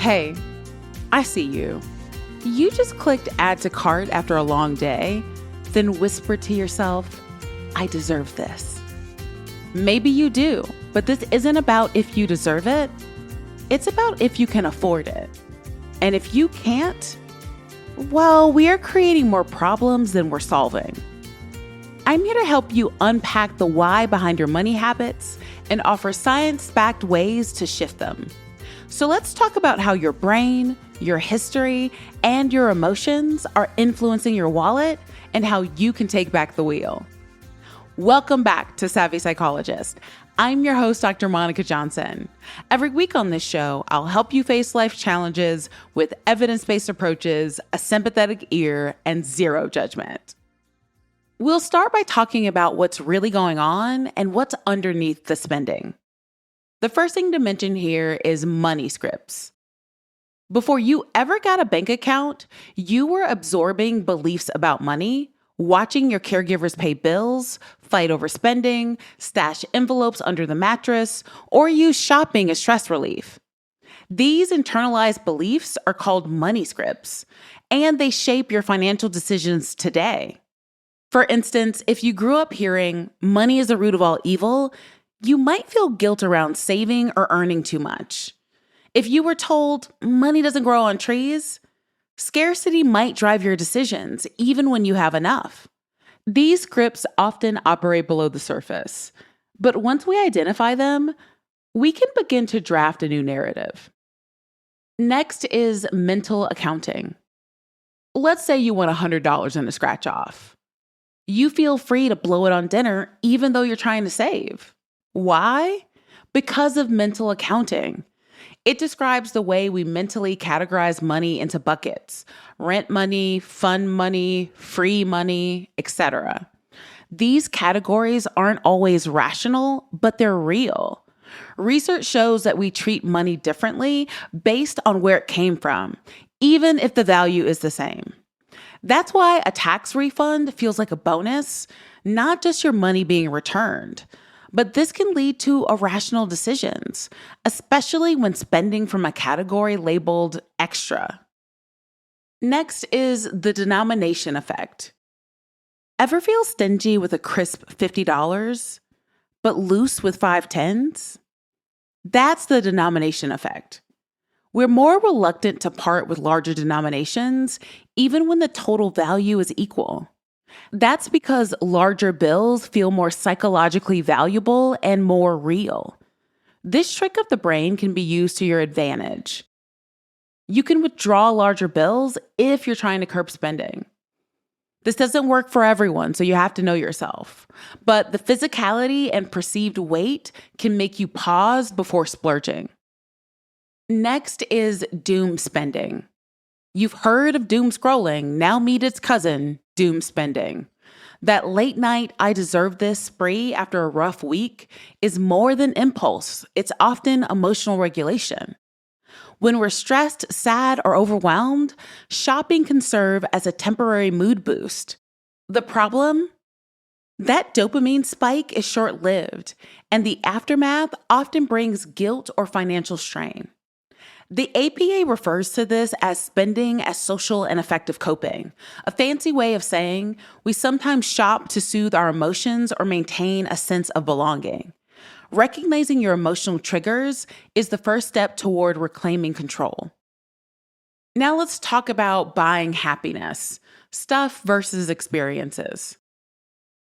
Hey, I see you. You just clicked add to cart after a long day, then whispered to yourself, I deserve this. Maybe you do, but this isn't about if you deserve it. It's about if you can afford it. And if you can't, well, we are creating more problems than we're solving. I'm here to help you unpack the why behind your money habits and offer science-backed ways to shift them. So let's talk about how your brain, your history, and your emotions are influencing your wallet and how you can take back the wheel. Welcome back to Savvy Psychologist. I'm your host, Dr. Monica Johnson. Every week on this show, I'll help you face life challenges with evidence-based approaches, a sympathetic ear, and zero judgment. We'll start by talking about what's really going on and what's underneath the spending. The first thing to mention here is money scripts. Before you ever got a bank account, you were absorbing beliefs about money, watching your caregivers pay bills, fight over spending, stash envelopes under the mattress, or use shopping as stress relief. These internalized beliefs are called money scripts, and they shape your financial decisions today. For instance, if you grew up hearing money is the root of all evil, you might feel guilt around saving or earning too much. If you were told money doesn't grow on trees, scarcity might drive your decisions, even when you have enough. These scripts often operate below the surface, but once we identify them, we can begin to draft a new narrative. Next is mental accounting. Let's say you want $100 in a scratch off. You feel free to blow it on dinner, even though you're trying to save. Why? Because of mental accounting. It describes the way we mentally categorize money into buckets: rent money, fun money, free money, etc. These categories aren't always rational, but they're real. Research shows that we treat money differently based on where it came from, even if the value is the same. That's why a tax refund feels like a bonus, not just your money being returned. But this can lead to irrational decisions, especially when spending from a category labeled extra. Next is the denomination effect. Ever feel stingy with a crisp $50, but loose with 5 tens? That's the denomination effect. We're more reluctant to part with larger denominations, even when the total value is equal. That's because larger bills feel more psychologically valuable and more real. This trick of the brain can be used to your advantage. You can withdraw larger bills if you're trying to curb spending. This doesn't work for everyone, so you have to know yourself. But the physicality and perceived weight can make you pause before splurging. Next is doom spending. You've heard of doom scrolling, now meet its cousin, doom spending. That late night, I deserve this spree after a rough week is more than impulse. It's often emotional regulation. When we're stressed, sad, or overwhelmed, shopping can serve as a temporary mood boost. The problem? That dopamine spike is short-lived, and the aftermath often brings guilt or financial strain. The APA refers to this as spending as social and effective coping, a fancy way of saying we sometimes shop to soothe our emotions or maintain a sense of belonging. Recognizing your emotional triggers is the first step toward reclaiming control. Now let's talk about buying happiness, stuff versus experiences.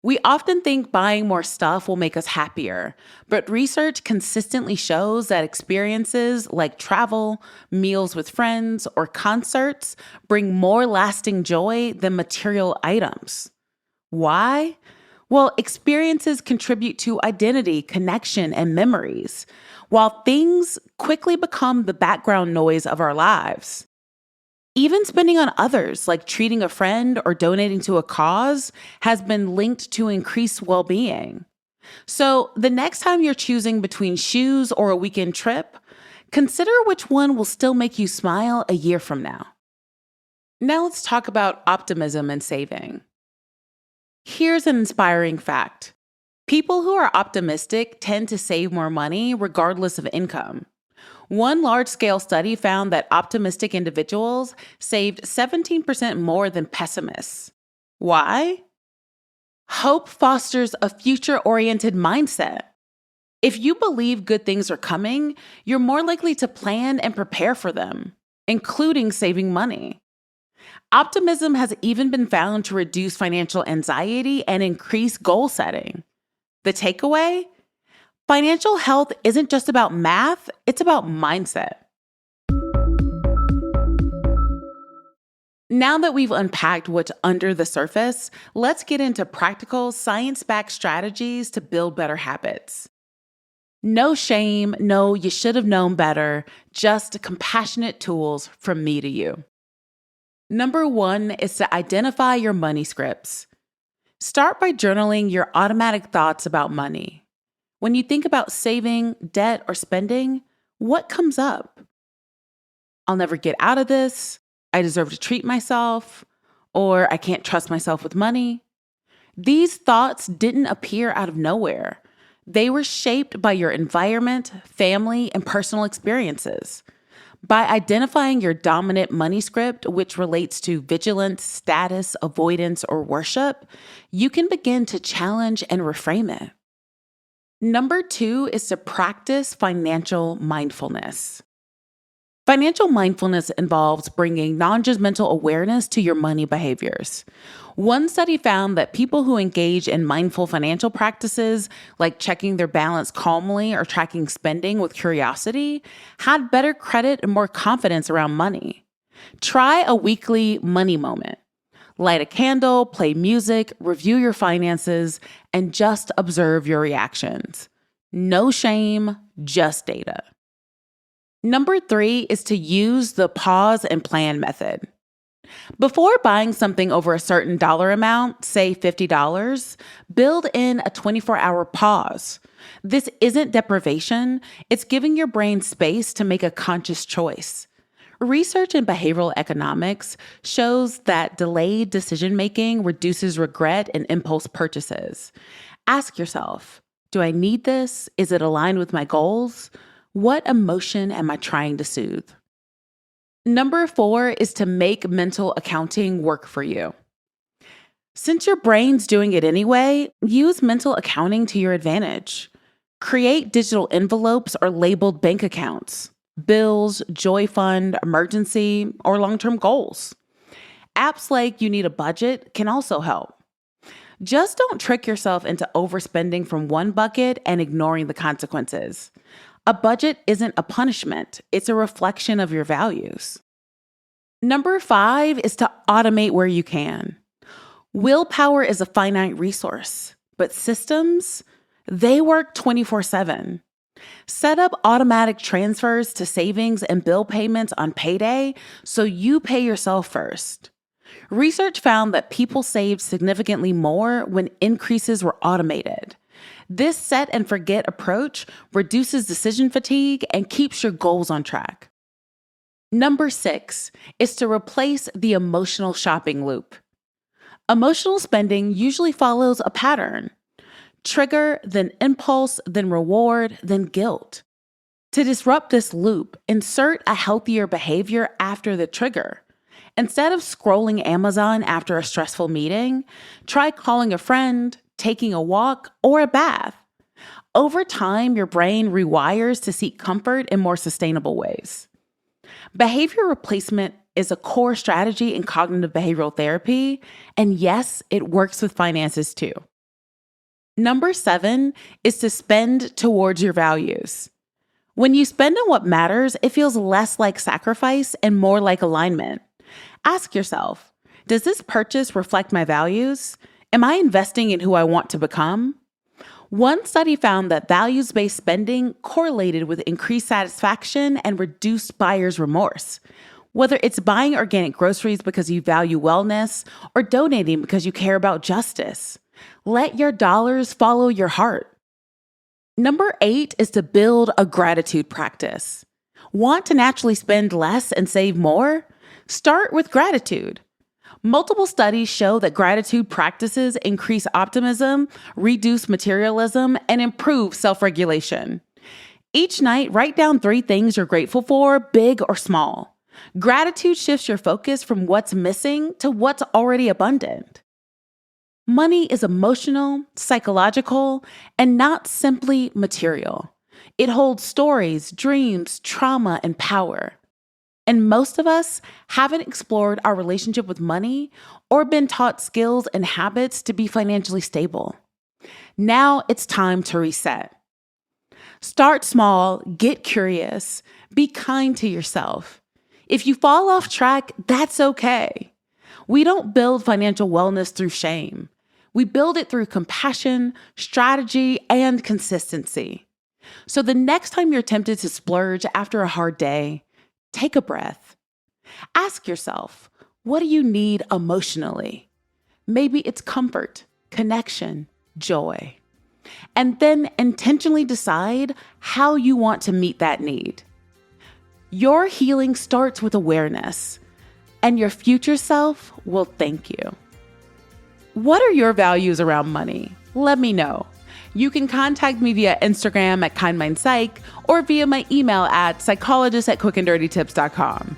We often think buying more stuff will make us happier, but research consistently shows that experiences like travel, meals with friends, or concerts bring more lasting joy than material items. Why? Well, experiences contribute to identity, connection, and memories, while things quickly become the background noise of our lives. Even spending on others, like treating a friend or donating to a cause, has been linked to increased well-being. So the next time you're choosing between shoes or a weekend trip, consider which one will still make you smile a year from now. Now let's talk about optimism and saving. Here's an inspiring fact. People who are optimistic tend to save more money regardless of income. One large-scale study found that optimistic individuals saved 17% more than pessimists. Why? Hope fosters a future-oriented mindset. If you believe good things are coming, you're more likely to plan and prepare for them, including saving money. Optimism has even been found to reduce financial anxiety and increase goal setting. The takeaway? Financial health isn't just about math, it's about mindset. Now that we've unpacked what's under the surface, let's get into practical, science-backed strategies to build better habits. No shame, no you should have known better, just compassionate tools from me to you. Number 1 is to identify your money scripts. Start by journaling your automatic thoughts about money. When you think about saving, debt, or spending, what comes up? I'll never get out of this. I deserve to treat myself, or I can't trust myself with money. These thoughts didn't appear out of nowhere. They were shaped by your environment, family, and personal experiences. By identifying your dominant money script, which relates to vigilance, status, avoidance, or worship, you can begin to challenge and reframe it. Number 2 is to practice financial mindfulness. Financial mindfulness involves bringing non-judgmental awareness to your money behaviors. One study found that people who engage in mindful financial practices, like checking their balance calmly or tracking spending with curiosity, had better credit and more confidence around money. Try a weekly money moment. Light a candle, play music, review your finances, and just observe your reactions. No shame, just data. Number 3 is to use the pause and plan method. Before buying something over a certain dollar amount, say $50, build in a 24-hour pause. This isn't deprivation, it's giving your brain space to make a conscious choice. Research in behavioral economics shows that delayed decision-making reduces regret and impulse purchases. Ask yourself, do I need this? Is it aligned with my goals? What emotion am I trying to soothe? Number 4 is to make mental accounting work for you. Since your brain's doing it anyway, use mental accounting to your advantage. Create digital envelopes or labeled bank accounts, bills, joy fund, emergency, or long-term goals. Apps like You Need a Budget can also help. Just don't trick yourself into overspending from one bucket and ignoring the consequences. A budget isn't a punishment, it's a reflection of your values. Number 5 is to automate where you can. Willpower is a finite resource, but systems, they work 24/7. Set up automatic transfers to savings and bill payments on payday so you pay yourself first. Research found that people saved significantly more when increases were automated. This set and forget approach reduces decision fatigue and keeps your goals on track. Number 6 is to replace the emotional shopping loop. Emotional spending usually follows a pattern. Trigger, then impulse, then reward, then guilt. To disrupt this loop, insert a healthier behavior after the trigger. Instead of scrolling Amazon after a stressful meeting, try calling a friend, taking a walk, or a bath. Over time, your brain rewires to seek comfort in more sustainable ways. Behavior replacement is a core strategy in cognitive behavioral therapy, and yes, it works with finances too. Number 7 is to spend towards your values. When you spend on what matters, it feels less like sacrifice and more like alignment. Ask yourself, does this purchase reflect my values? Am I investing in who I want to become? One study found that values-based spending correlated with increased satisfaction and reduced buyer's remorse. Whether it's buying organic groceries because you value wellness or donating because you care about justice, let your dollars follow your heart. Number 8 is to build a gratitude practice. Want to naturally spend less and save more? Start with gratitude. Multiple studies show that gratitude practices increase optimism, reduce materialism, and improve self-regulation. Each night, write down 3 things you're grateful for, big or small. Gratitude shifts your focus from what's missing to what's already abundant. Money is emotional, psychological, and not simply material. It holds stories, dreams, trauma, and power. And most of us haven't explored our relationship with money or been taught skills and habits to be financially stable. Now it's time to reset. Start small, get curious, be kind to yourself. If you fall off track, that's okay. We don't build financial wellness through shame. We build it through compassion, strategy, and consistency. So the next time you're tempted to splurge after a hard day, take a breath. Ask yourself, what do you need emotionally? Maybe it's comfort, connection, joy. And then intentionally decide how you want to meet that need. Your healing starts with awareness, and your future self will thank you. What are your values around money? Let me know. You can contact me via Instagram at KindMindPsych or via my email at psychologist@quickanddirtytips.com.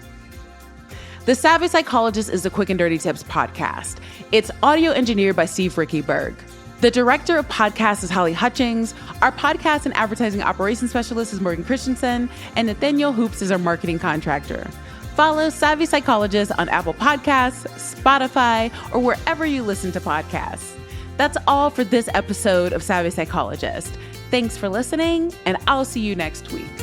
The Savvy Psychologist is the Quick and Dirty Tips podcast. It's audio engineered by Steve Rickyberg. The director of podcasts is Holly Hutchings. Our podcast and advertising operations specialist is Morgan Christensen, and Nathaniel Hoops is our marketing contractor. Follow Savvy Psychologist on Apple Podcasts, Spotify, or wherever you listen to podcasts. That's all for this episode of Savvy Psychologist. Thanks for listening, and I'll see you next week.